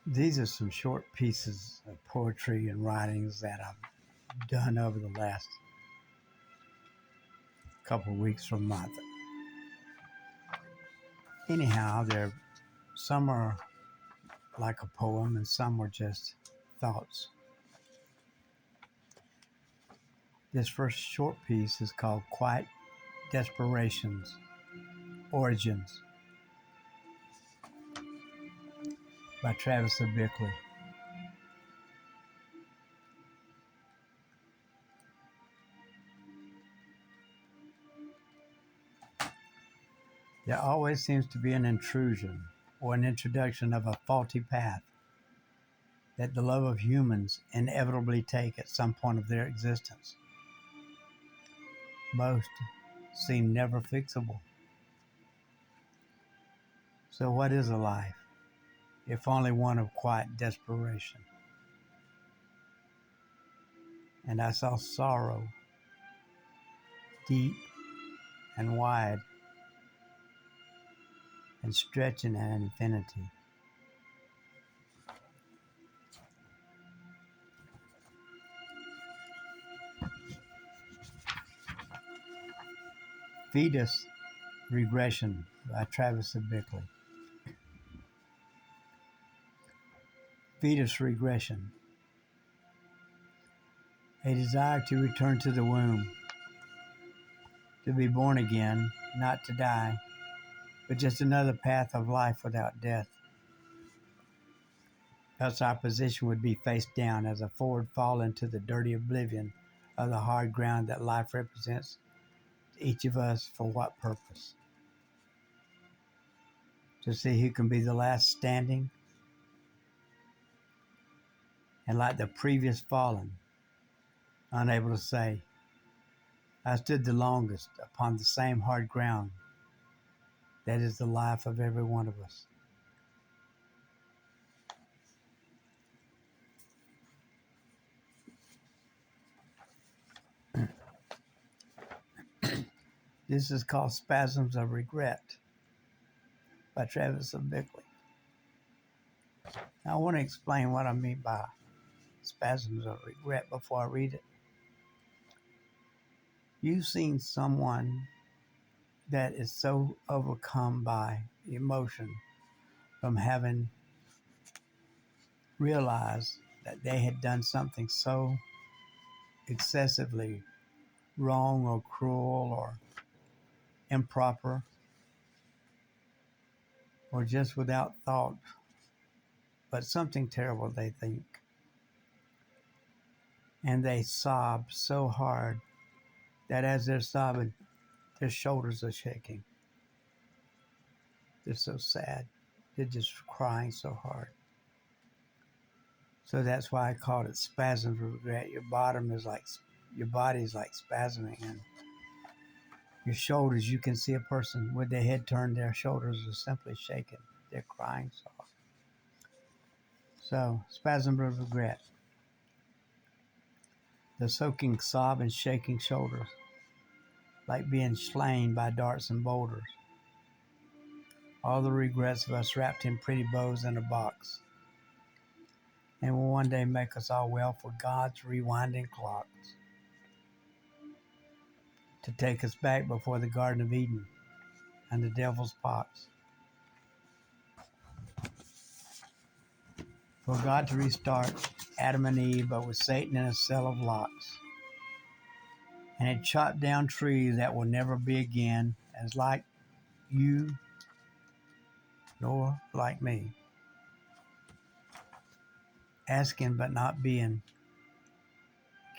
These are some short pieces of poetry and writings that I've done over the last couple of weeks or month. Anyhow, some are like a poem and some are just thoughts. This first short piece is called Quiet Desperation's Origins by Travis of Bickley. There always seems to be an intrusion or an introduction of a faulty path that the love of humans inevitably take at some point of their existence. Most seem never fixable. So what is a life, if only one of quiet desperation? And I saw sorrow, deep and wide, and stretching at infinity. Fetus Regression by Travis of Bickley. Fetus regression. A desire to return to the womb, to be born again, not to die, but just another path of life without death. Else our position would be face down as a forward fall into the dirty oblivion of the hard ground that life represents to each of us. For what purpose? To see who can be the last standing? And like the previous fallen, unable to say, I stood the longest upon the same hard ground that is the life of every one of us. This is called Spasms of Regret by Travis of Bickley. Now, I want to explain what I mean by spasms of regret before I read it. You've seen someone that is so overcome by emotion from having realized that they had done something so excessively wrong or cruel or improper or just without thought, but something terrible they think. And they sob so hard that as they're sobbing, their shoulders are shaking. They're so sad. They're just crying so hard. So that's why I called it spasms of regret. Your body's like spasming, and your shoulders, you can see a person with their head turned, their shoulders are simply shaking. They're crying so hard. So, spasms of regret. The soaking sob and shaking shoulders, like being slain by darts and boulders. All the regrets of us wrapped in pretty bows in a box, and will one day make us all well for God's rewinding clocks to take us back before the Garden of Eden and the devil's pox. For God to restart Adam and Eve, but with Satan in a cell of locks, and a chopped down tree that will never be again, as like you nor like me, asking but not being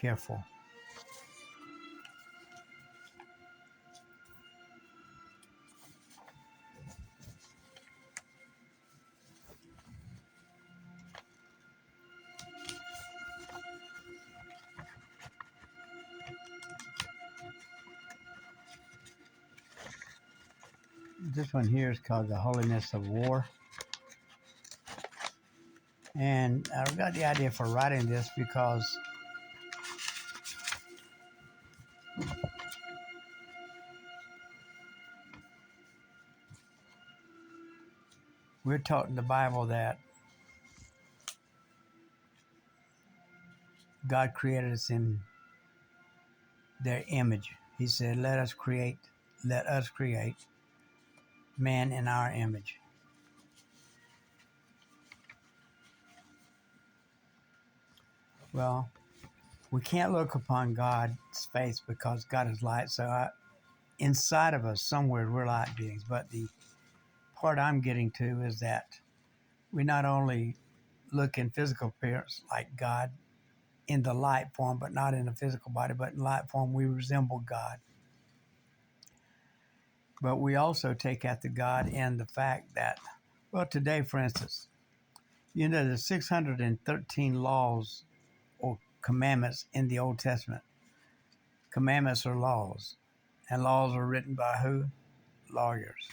careful. This one here is called The Holiness of War. And I got the idea for writing this because we're taught in the Bible that God created us in their image. He said, let us create man in our image. Well, we can't look upon God's face because God is light. So inside of us, somewhere, we're light beings. But the part I'm getting to is that we not only look in physical appearance like God in the light form, but not in the physical body, but in light form, we resemble God. But we also take after God in the fact that, well, today, for instance, there's 613 laws or commandments in the Old Testament. Commandments are laws, and laws are written by who? Lawyers.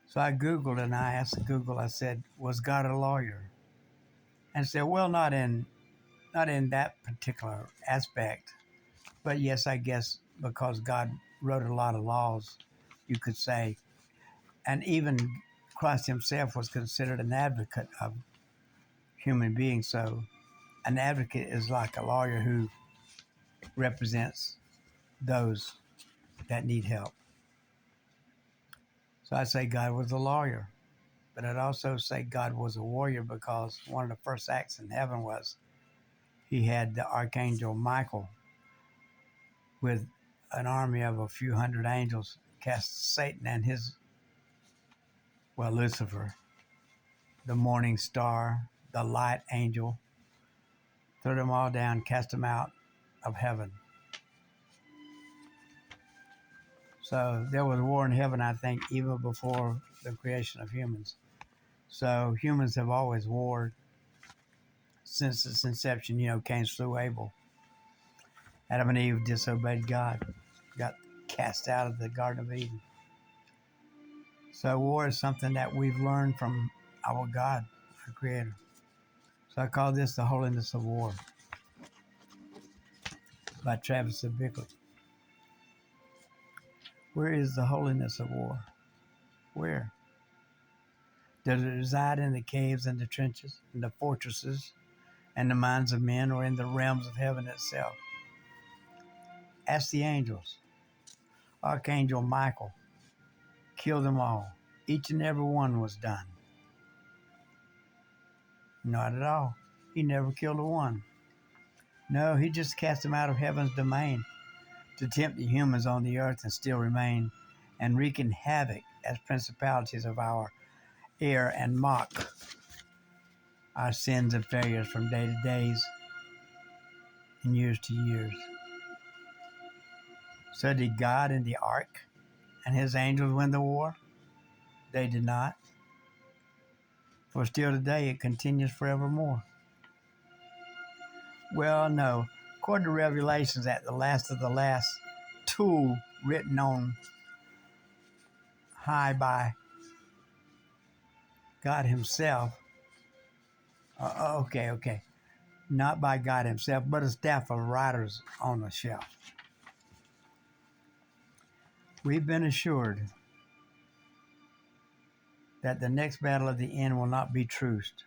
So I Googled and I asked Google, I said, was God a lawyer? And said, well, not in that particular aspect, but yes, I guess because God wrote a lot of laws, you could say, and even Christ himself was considered an advocate of human beings. So an advocate is like a lawyer who represents those that need help. So I'd say God was a lawyer, but I'd also say God was a warrior because one of the first acts in heaven was he had the archangel Michael with an army of a few hundred angels cast Satan and Lucifer, the morning star, the light angel, threw them all down, cast them out of heaven. So there was war in heaven, I think, even before the creation of humans. So humans have always warred since its inception. Cain slew Abel. Adam and Eve disobeyed God, got cast out of the Garden of Eden. So war is something that we've learned from our God, our Creator. So I call this the Holiness of War by Travis of Bickley. Where is the holiness of war? Where? Does it reside in the caves and the trenches, in the fortresses and the minds of men, or in the realms of heaven itself? Ask the angels. Archangel Michael killed them all. Each and every one was done. Not at all. He never killed a one. No, he just cast them out of heaven's domain to tempt the humans on the earth and still remain and wreaking havoc as principalities of our air and mock our sins and failures from day to days and years to years. So did God in the ark and his angels win the war? They did not. For still today it continues forevermore. Well, no. According to Revelations, at the last of the last tool written on high by God himself. Okay. Not by God himself, but a staff of writers on the shelf. We've been assured that the next battle of the end will not be truced.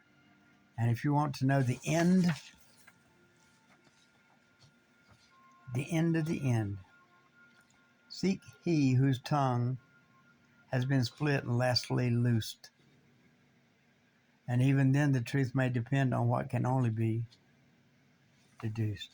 And if you want to know the end of the end, seek he whose tongue has been split and lastly loosed. And even then the truth may depend on what can only be deduced.